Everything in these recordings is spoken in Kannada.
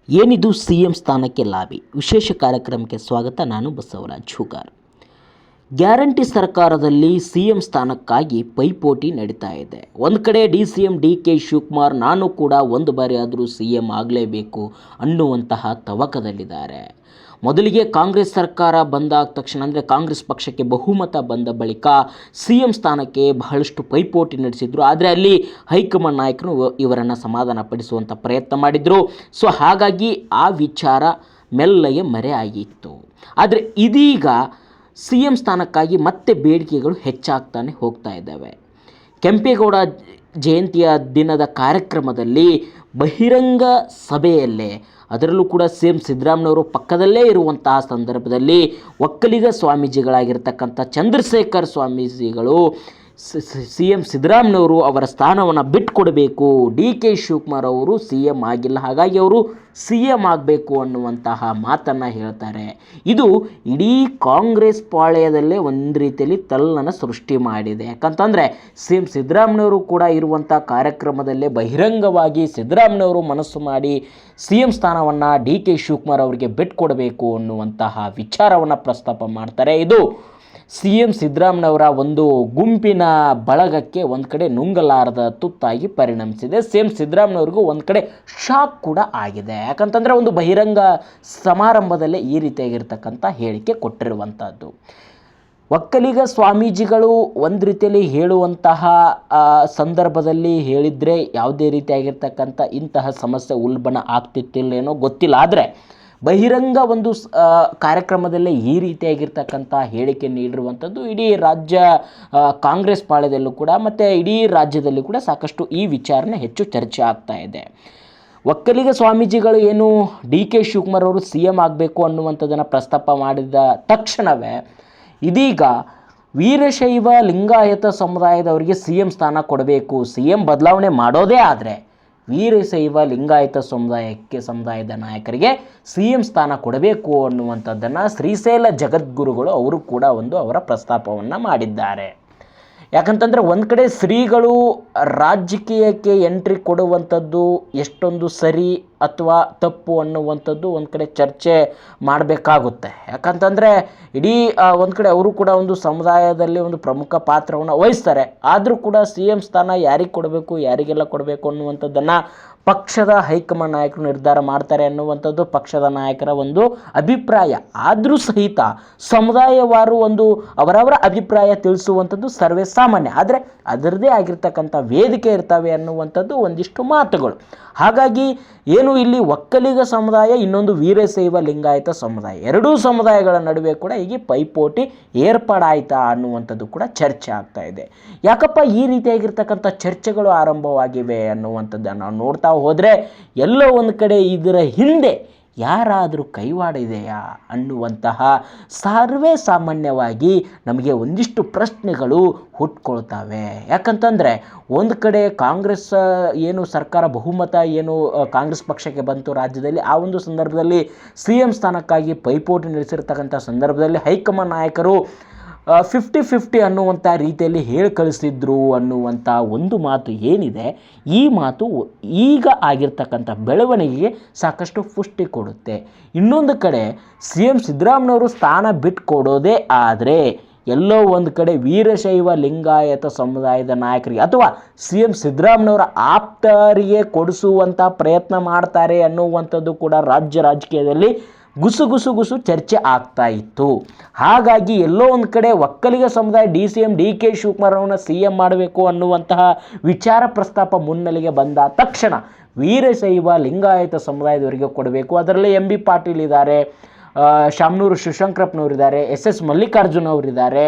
ಏನಿದು ಸಿಎಂ ಸ್ಥಾನಕ್ಕೆ ಲಾಬಿ ವಿಶೇಷ ಕಾರ್ಯಕ್ರಮಕ್ಕೆ ಸ್ವಾಗತ. ನಾನು ಬಸವರಾಜ್ ಹೂಗಾರ್. ಗ್ಯಾರಂಟಿ ಸರ್ಕಾರದಲ್ಲಿ ಸಿಎಂ ಸ್ಥಾನಕ್ಕಾಗಿ ಪೈಪೋಟಿ ನಡೀತಾ ಇದೆ. ಒಂದು ಕಡೆ DCM DK ಶಿವಕುಮಾರ್ ನಾನು ಕೂಡ ಒಂದು ಬಾರಿ ಆದರೂ CM ಆಗಲೇಬೇಕು ಅನ್ನುವಂತಹ ತವಕದಲ್ಲಿದ್ದಾರೆ. ಮೊದಲಿಗೆ ಕಾಂಗ್ರೆಸ್ ಸರ್ಕಾರ ಬಂದಾದ ತಕ್ಷಣ ಅಂದರೆ ಕಾಂಗ್ರೆಸ್ ಪಕ್ಷಕ್ಕೆ ಬಹುಮತ ಬಂದ ಬಳಿಕ CM ಸ್ಥಾನಕ್ಕೆ ಬಹಳಷ್ಟು ಪೈಪೋಟಿ ನಡೆಸಿದರು. ಆದರೆ ಅಲ್ಲಿ ಹೈಕಮಾಂಡ್ ನಾಯಕರು ಇವರನ್ನು ಸಮಾಧಾನ ಪಡಿಸುವಂಥ ಪ್ರಯತ್ನ ಮಾಡಿದರು. ಸೊ ಹಾಗಾಗಿ ಆ ವಿಚಾರ ಮೆಲ್ಲಗೆ ಮರೆ ಆಗಿತ್ತು. ಆದರೆ ಇದೀಗ CM ಸ್ಥಾನಕ್ಕಾಗಿ ಮತ್ತೆ ಬೇಡಿಕೆಗಳು ಹೆಚ್ಚಾಗ್ತಾನೆ ಹೋಗ್ತಾ ಇದ್ದಾವೆ. ಕೆಂಪೇಗೌಡ ಜಯಂತಿಯ ದಿನದ ಕಾರ್ಯಕ್ರಮದಲ್ಲಿ ಬಹಿರಂಗ ಸಭೆಯಲ್ಲೇ, ಅದರಲ್ಲೂ ಕೂಡ CM ಸಿದ್ದರಾಮಯ್ಯನವರು ಪಕ್ಕದಲ್ಲೇ ಇರುವಂತಹ ಸಂದರ್ಭದಲ್ಲಿ ಒಕ್ಕಲಿಗ ಸ್ವಾಮೀಜಿಗಳಾಗಿರ್ತಕ್ಕಂಥ ಚಂದ್ರಶೇಖರ್ ಸ್ವಾಮೀಜಿಗಳು CM ಸಿದ್ದರಾಮಯ್ಯನವರು ಅವರ ಸ್ಥಾನವನ್ನು ಬಿಟ್ಟುಕೊಡಬೇಕು, DK ಶಿವಕುಮಾರ್ ಅವರು CM ಆಗಿಲ್ಲ, ಹಾಗಾಗಿ ಅವರು CM ಆಗಬೇಕು ಅನ್ನುವಂತಹ ಮಾತನ್ನು ಹೇಳ್ತಾರೆ. ಇದು ಇಡೀ ಕಾಂಗ್ರೆಸ್ ಪಾಳ್ಯದಲ್ಲೇ ಒಂದು ರೀತಿಯಲ್ಲಿ ತಲ್ಲನ್ನು ಸೃಷ್ಟಿ ಮಾಡಿದೆ. ಯಾಕಂತಂದರೆ CM ಸಿದ್ದರಾಮಯ್ಯನವರು ಕೂಡ ಇರುವಂಥ ಕಾರ್ಯಕ್ರಮದಲ್ಲೇ ಬಹಿರಂಗವಾಗಿ ಸಿದ್ದರಾಮಯ್ಯನವರು ಮನಸ್ಸು ಮಾಡಿ CM ಸ್ಥಾನವನ್ನು DK ಶಿವಕುಮಾರ್ ಅವರಿಗೆ ಬಿಟ್ಟುಕೊಡಬೇಕು ಅನ್ನುವಂತಹ ವಿಚಾರವನ್ನು ಪ್ರಸ್ತಾಪ ಮಾಡ್ತಾರೆ. ಇದು CM ಸಿದ್ದರಾಮಯ್ಯನವರ ಒಂದು ಗುಂಪಿನ ಬಳಗಕ್ಕೆ ಒಂದು ಕಡೆ ನುಂಗಲಾರದ ತುತ್ತಾಗಿ ಪರಿಣಮಿಸಿದೆ. CM ಸಿದ್ದರಾಮಯ್ಯವ್ರಿಗೂ ಒಂದು ಕಡೆ ಶಾಕ್ ಕೂಡ ಆಗಿದೆ. ಯಾಕಂತಂದರೆ ಒಂದು ಬಹಿರಂಗ ಸಮಾರಂಭದಲ್ಲೇ ಈ ರೀತಿಯಾಗಿರ್ತಕ್ಕಂಥ ಹೇಳಿಕೆ ಕೊಟ್ಟಿರುವಂಥದ್ದು. ಒಕ್ಕಲಿಗ ಸ್ವಾಮೀಜಿಗಳು ಒಂದು ರೀತಿಯಲ್ಲಿ ಹೇಳುವಂತಹ ಸಂದರ್ಭದಲ್ಲಿ ಹೇಳಿದರೆ ಯಾವುದೇ ರೀತಿಯಾಗಿರ್ತಕ್ಕಂಥ ಇಂತಹ ಸಮಸ್ಯೆ ಉಲ್ಬಣ ಆಗ್ತಿತ್ತಿಲ್ಲೇನೋ ಗೊತ್ತಿಲ್ಲ. ಆದರೆ ಬಹಿರಂಗ ಒಂದು ಕಾರ್ಯಕ್ರಮದಲ್ಲೇ ಈ ರೀತಿಯಾಗಿರ್ತಕ್ಕಂಥ ಹೇಳಿಕೆ ನೀಡಿರುವಂಥದ್ದು ಇಡೀ ರಾಜ್ಯ ಕಾಂಗ್ರೆಸ್ ಪಾಳ್ಯದಲ್ಲೂ ಕೂಡ ಮತ್ತು ಇಡೀ ರಾಜ್ಯದಲ್ಲಿ ಕೂಡ ಸಾಕಷ್ಟು ಈ ವಿಚಾರನೆ ಹೆಚ್ಚು ಚರ್ಚೆ ಆಗ್ತಾ ಇದೆ. ಒಕ್ಕಲಿಗ ಸ್ವಾಮೀಜಿಗಳು ಏನು DK ಶಿವಕುಮಾರ್ ಅವರು CM ಆಗಬೇಕು ಅನ್ನುವಂಥದ್ದನ್ನು ಪ್ರಸ್ತಾಪ ಮಾಡಿದ ತಕ್ಷಣವೇ ಇದೀಗ ವೀರಶೈವ ಲಿಂಗಾಯತ ಸಮುದಾಯದವರಿಗೆ CM ಸ್ಥಾನ ಕೊಡಬೇಕು, CM ಬದಲಾವಣೆ ಮಾಡೋದೇ ಆದರೆ ವೀರಶೈವ ಲಿಂಗಾಯತ ಸಮುದಾಯದ ನಾಯಕರಿಗೆ CM ಸ್ಥಾನ ಕೊಡಬೇಕು ಅನ್ನುವಂಥದ್ದನ್ನು ಶ್ರೀಶೈಲ ಜಗದ್ಗುರುಗಳು ಅವರು ಕೂಡ ಅವರ ಪ್ರಸ್ತಾಪವನ್ನು ಮಾಡಿದ್ದಾರೆ. ಯಾಕಂತಂದರೆ ಒಂದು ಕಡೆ ಶ್ರೀಗಳು ರಾಜಕೀಯಕ್ಕೆ ಎಂಟ್ರಿ ಕೊಡುವಂಥದ್ದು ಎಷ್ಟೊಂದು ಸರಿ ಅಥವಾ ತಪ್ಪು ಅನ್ನುವಂಥದ್ದು ಒಂದು ಕಡೆ ಚರ್ಚೆ ಮಾಡಬೇಕಾಗುತ್ತೆ. ಯಾಕಂತಂದರೆ ಇಡೀ ಒಂದು ಕಡೆ ಅವರು ಕೂಡ ಒಂದು ಸಮುದಾಯದಲ್ಲಿ ಒಂದು ಪ್ರಮುಖ ಪಾತ್ರವನ್ನು ವಹಿಸ್ತಾರೆ. ಆದರೂ ಕೂಡ CM ಸ್ಥಾನ ಯಾರಿಗೆ ಕೊಡಬೇಕು, ಯಾರಿಗೆಲ್ಲ ಕೊಡಬೇಕು ಅನ್ನುವಂಥದ್ದನ್ನು ಪಕ್ಷದ ಹೈಕಮಾಂಡ್ ನಾಯಕರು ನಿರ್ಧಾರ ಮಾಡ್ತಾರೆ ಅನ್ನುವಂಥದ್ದು ಪಕ್ಷದ ನಾಯಕರ ಒಂದು ಅಭಿಪ್ರಾಯ. ಆದರೂ ಸಹಿತ ಸಮುದಾಯವಾರು ಒಂದು ಅವರವರ ಅಭಿಪ್ರಾಯ ತಿಳಿಸುವಂಥದ್ದು ಸರ್ವೇ ಸಾಮಾನ್ಯ. ಆದರೆ ಅದರದ್ದೇ ಆಗಿರ್ತಕ್ಕಂಥ ವೇದಿಕೆ ಇರ್ತವೆ ಅನ್ನುವಂಥದ್ದು ಒಂದಿಷ್ಟು ಮಾತುಗಳು. ಹಾಗಾಗಿ ಏನು ಇಲ್ಲಿ ಒಕ್ಕಲಿಗ ಸಮುದಾಯ, ಇನ್ನೊಂದು ವೀರಶೈವ ಲಿಂಗಾಯತ ಸಮುದಾಯ, ಎರಡೂ ಸಮುದಾಯಗಳ ನಡುವೆ ಕೂಡ ಹೀಗೆ ಪೈಪೋಟಿ ಏರ್ಪಾಡಾಯ್ತಾ ಅನ್ನುವಂಥದ್ದು ಕೂಡ ಚರ್ಚೆ ಆಗ್ತಾ ಇದೆ. ಯಾಕಪ್ಪ ಈ ರೀತಿಯಾಗಿರ್ತಕ್ಕಂಥ ಚರ್ಚೆಗಳು ಆರಂಭವಾಗಿವೆ ಅನ್ನುವಂಥದ್ದನ್ನು ನಾವು ನೋಡ್ತಾ ಹೋದರೆ ಎಲ್ಲೋ ಒಂದು ಕಡೆ ಇದರ ಹಿಂದೆ ಯಾರಾದರೂ ಕೈವಾಡ ಇದೆಯಾ ಅನ್ನುವಂತಹ ಸರ್ವೇ ಸಾಮಾನ್ಯವಾಗಿ ನಮಗೆ ಒಂದಿಷ್ಟು ಪ್ರಶ್ನೆಗಳು ಹುಟ್ಕೊಳ್ತವೆ. ಯಾಕಂತಂದರೆ ಒಂದು ಕಡೆ ಕಾಂಗ್ರೆಸ್ ಏನು ಸರ್ಕಾರ ಬಹುಮತ ಏನು ಕಾಂಗ್ರೆಸ್ ಪಕ್ಷಕ್ಕೆ ಬಂತು ರಾಜ್ಯದಲ್ಲಿ, ಆ ಒಂದು ಸಂದರ್ಭದಲ್ಲಿ CM ಸ್ಥಾನಕ್ಕಾಗಿ ಪೈಪೋಟಿ ನಡೆಸಿರ್ತಕ್ಕಂಥ ಸಂದರ್ಭದಲ್ಲಿ ಹೈಕಮಾಂಡ್ ನಾಯಕರು 50-50 ಅನ್ನುವಂಥ ರೀತಿಯಲ್ಲಿ ಹೇಳಿ ಕಳಿಸಿದ್ರು ಅನ್ನುವಂಥ ಒಂದು ಮಾತು ಏನಿದೆ, ಈ ಮಾತು ಈಗ ಆಗಿರ್ತಕ್ಕಂಥ ಬೆಳವಣಿಗೆಗೆ ಸಾಕಷ್ಟು ಪುಷ್ಟಿ ಕೊಡುತ್ತೆ. ಇನ್ನೊಂದು ಕಡೆ CM ಸಿದ್ದರಾಮಯ್ಯವರು ಸ್ಥಾನ ಬಿಟ್ಟುಕೊಡೋದೇ ಆದರೆ ಎಲ್ಲೋ ಒಂದು ಕಡೆ ವೀರಶೈವ ಲಿಂಗಾಯತ ಸಮುದಾಯದ ನಾಯಕರಿಗೆ ಅಥವಾ CM ಸಿದ್ದರಾಮಯ್ಯವರ ಆಪ್ತರಿಗೆ ಕೊಡಿಸುವಂಥ ಪ್ರಯತ್ನ ಮಾಡ್ತಾರೆ ಅನ್ನುವಂಥದ್ದು ಕೂಡ ರಾಜ್ಯ ರಾಜಕೀಯದಲ್ಲಿ ಗುಸು ಚರ್ಚೆ ಆಗ್ತಾ ಇತ್ತು. ಹಾಗಾಗಿ ಎಲ್ಲೋ ಒಂದು ಕಡೆ ಒಕ್ಕಲಿಗ ಸಮುದಾಯ DCM DK ಶಿವಕುಮಾರ್ ಅವರನ್ನು CM ಮಾಡಬೇಕು ಅನ್ನುವಂತಹ ವಿಚಾರ ಪ್ರಸ್ತಾಪ ಮುನ್ನೆಲೆಗೆ ಬಂದ ತಕ್ಷಣ ವೀರಶೈವ ಲಿಂಗಾಯತ ಸಮುದಾಯದವರಿಗೆ ಕೊಡಬೇಕು, ಅದರಲ್ಲಿ MB ಪಾಟೀಲ್ ಇದ್ದಾರೆ, ಶಾಮನೂರು ಶಿವಶಂಕರಪ್ಪನವರಿದ್ದಾರೆ, SS ಮಲ್ಲಿಕಾರ್ಜುನ್ ಅವರಿದ್ದಾರೆ,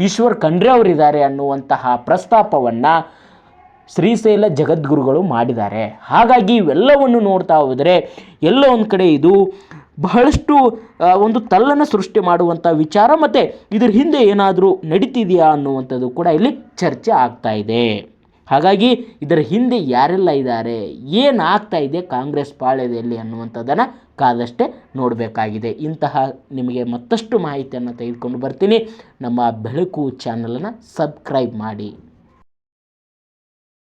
ಈಶ್ವರ್ ಖಂಡ್ರೆ ಅವರಿದ್ದಾರೆ ಅನ್ನುವಂತಹ ಪ್ರಸ್ತಾಪವನ್ನು ಶ್ರೀಶೈಲ ಜಗದ್ಗುರುಗಳು ಮಾಡಿದ್ದಾರೆ. ಹಾಗಾಗಿ ಇವೆಲ್ಲವನ್ನು ನೋಡ್ತಾ ಹೋದರೆ ಎಲ್ಲೋ ಒಂದು ಕಡೆ ಇದು ಬಹಳಷ್ಟು ಒಂದು ತಲ್ಲನ್ನು ಸೃಷ್ಟಿ ಮಾಡುವಂಥ ವಿಚಾರ, ಮತ್ತು ಇದರ ಹಿಂದೆ ಏನಾದರೂ ನಡೀತಿದೆಯಾ ಅನ್ನುವಂಥದ್ದು ಕೂಡ ಇಲ್ಲಿ ಚರ್ಚೆ ಆಗ್ತಾ ಇದೆ. ಹಾಗಾಗಿ ಇದರ ಹಿಂದೆ ಯಾರೆಲ್ಲ ಇದ್ದಾರೆ, ಏನಾಗ್ತಾ ಇದೆ ಕಾಂಗ್ರೆಸ್ ಪಾಳ್ಯದಲ್ಲಿ ಅನ್ನುವಂಥದ್ದನ್ನು ಕಾದಷ್ಟೇ ನೋಡಬೇಕಾಗಿದೆ. ಇಂತಹ ನಿಮಗೆ ಮತ್ತಷ್ಟು ಮಾಹಿತಿಯನ್ನು ತೆಗೆದುಕೊಂಡು ಬರ್ತೀನಿ. ನಮ್ಮ ಬೆಳಕು ಚಾನಲನ್ನು ಸಬ್ಸ್ಕ್ರೈಬ್ ಮಾಡಿ.